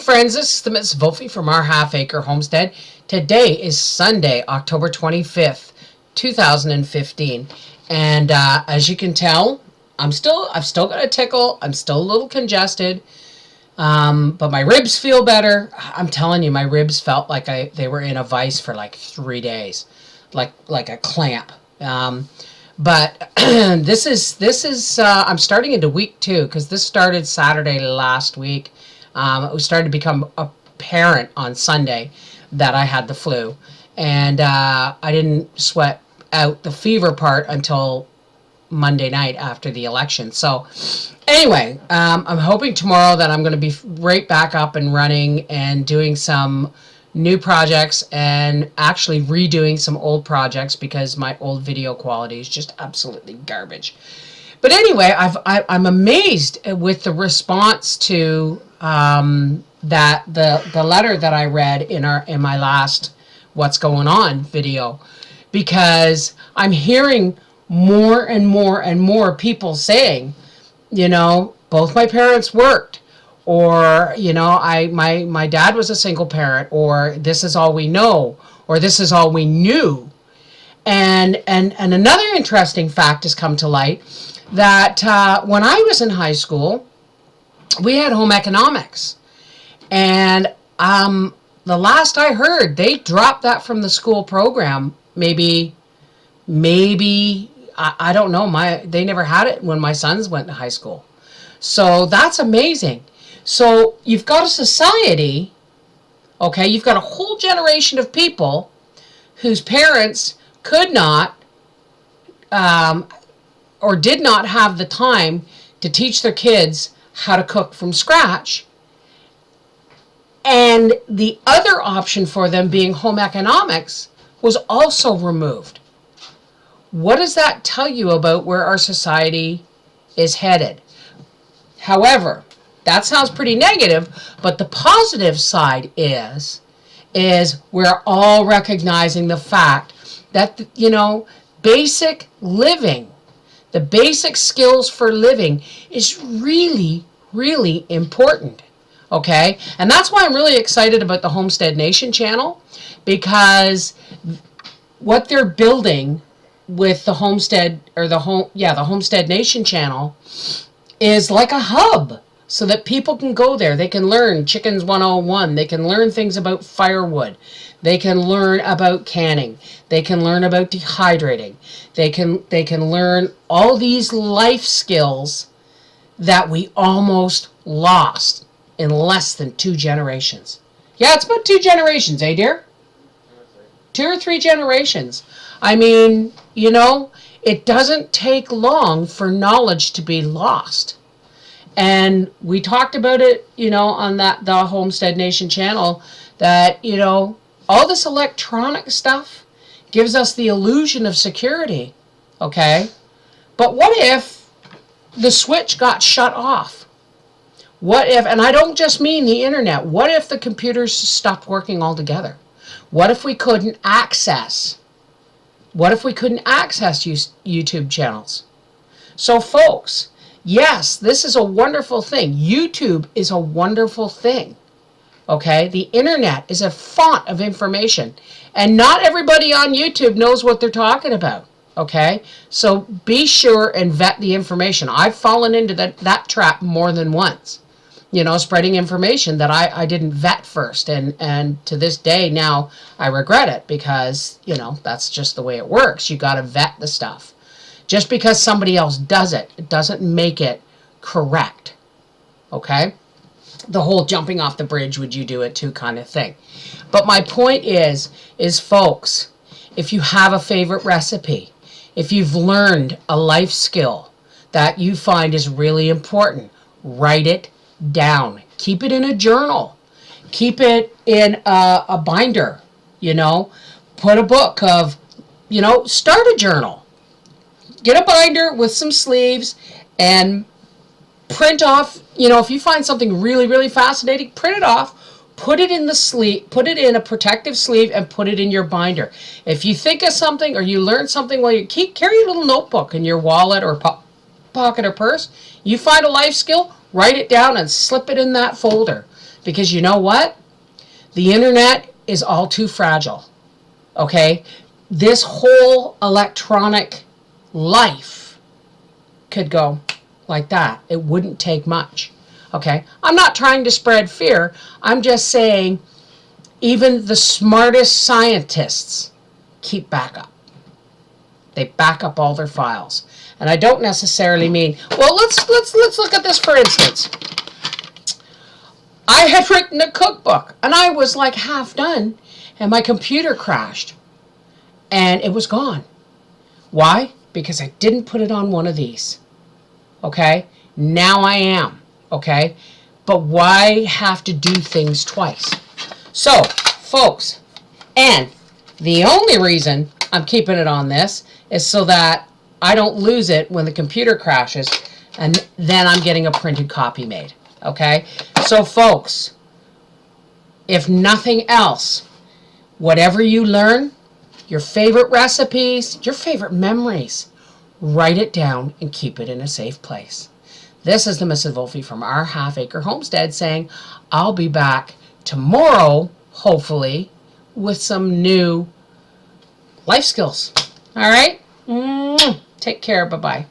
friends, this is the Miss Volfie from our half-acre homestead. Today is Sunday, October 25th, 2015. And as you can tell, I've still got a tickle. I'm still a little congested. But my ribs feel better. I'm telling you, my ribs felt like they were in a vice for like 3 days, like a clamp. But this is I'm starting into week 2 because this started Saturday last week. It started to become apparent on Sunday that I had the flu, and I didn't sweat out the fever part until Monday night after the election. So anyway, I'm hoping tomorrow that I'm going to be right back up and running and doing some new projects and actually redoing some old projects because my old video quality is just absolutely garbage. But anyway, I'm amazed with the response to that the letter that I read in my last What's Going On video, because I'm hearing more and more and more people saying, both my parents worked, or my dad was a single parent, or this is all we know, or this is all we knew. And another interesting fact has come to light that when I was in high school, we had home economics, and the last I heard, they dropped that from the school program. Maybe I don't know. They never had it when my sons went to high school. So that's amazing. So you've got a society, okay? You've got a whole generation of people whose parents could not or did not have the time to teach their kids how to cook from scratch. And the other option for them, being home economics, was also removed. What does that tell you about where our society is headed? However, that sounds pretty negative, but the positive side is we're all recognizing the fact that, basic living, the basic skills for living is really, really important. Okay? And that's why I'm really excited about the Homestead Nation channel, because what they're building with the Homestead, or the Homestead Nation channel, is like a hub so that people can go there. They can learn Chickens 101. They can learn things about firewood. They can learn about canning. They can learn about dehydrating. They can learn all these life skills that we almost lost in less than 2 generations. Yeah, it's about 2 generations, eh, dear? 2 or 3 generations. I mean, it doesn't take long for knowledge to be lost. And we talked about it, on the Homestead Nation channel, that, all this electronic stuff gives us the illusion of security, okay? But what if the switch got shut off? What if, and I don't just mean the internet, what if the computers stopped working altogether? What if we couldn't access YouTube channels? So folks, yes, this is a wonderful thing. YouTube is a wonderful thing. Okay? The internet is a font of information. And not everybody on YouTube knows what they're talking about. Okay? So be sure and vet the information. I've fallen into that trap more than once. Spreading information that I didn't vet first. And to this day now, I regret it because, that's just the way it works. You got to vet the stuff. Just because somebody else does it, it doesn't make it correct. Okay? The whole jumping off the bridge, would you do it too kind of thing. But my point is folks, if you have a favorite recipe, if you've learned a life skill that you find is really important, write it down. Keep it in a journal. Keep it in a binder. Put a book of, start a journal. Get a binder with some sleeves and print off, if you find something really, really fascinating, print it off, put it in the sleeve, put it in a protective sleeve, and put it in your binder. If you think of something or you learn something while carry a little notebook in your wallet or pocket or purse. You find a life skill, write it down and slip it in that folder. Because you know what? The internet is all too fragile. Okay? This whole electronic life could go like that. It wouldn't take much. Okay? I'm not trying to spread fear. I'm just saying even the smartest scientists keep backup. They back up all their files. And I don't necessarily mean, well, let's look at this for instance. I had written a cookbook and I was like half done and my computer crashed and it was gone. Why? Because I didn't put it on one of these. Okay? Now I am. Okay? But why have to do things twice? So, folks, and the only reason I'm keeping it on this is so that I don't lose it when the computer crashes and then I'm getting a printed copy made. Okay? So, folks, if nothing else, whatever you learn, your favorite recipes, your favorite memories, write it down and keep it in a safe place. This is the Mrs. Volfie from our half-acre homestead saying I'll be back tomorrow, hopefully, with some new life skills. All right? Take care. Bye-bye.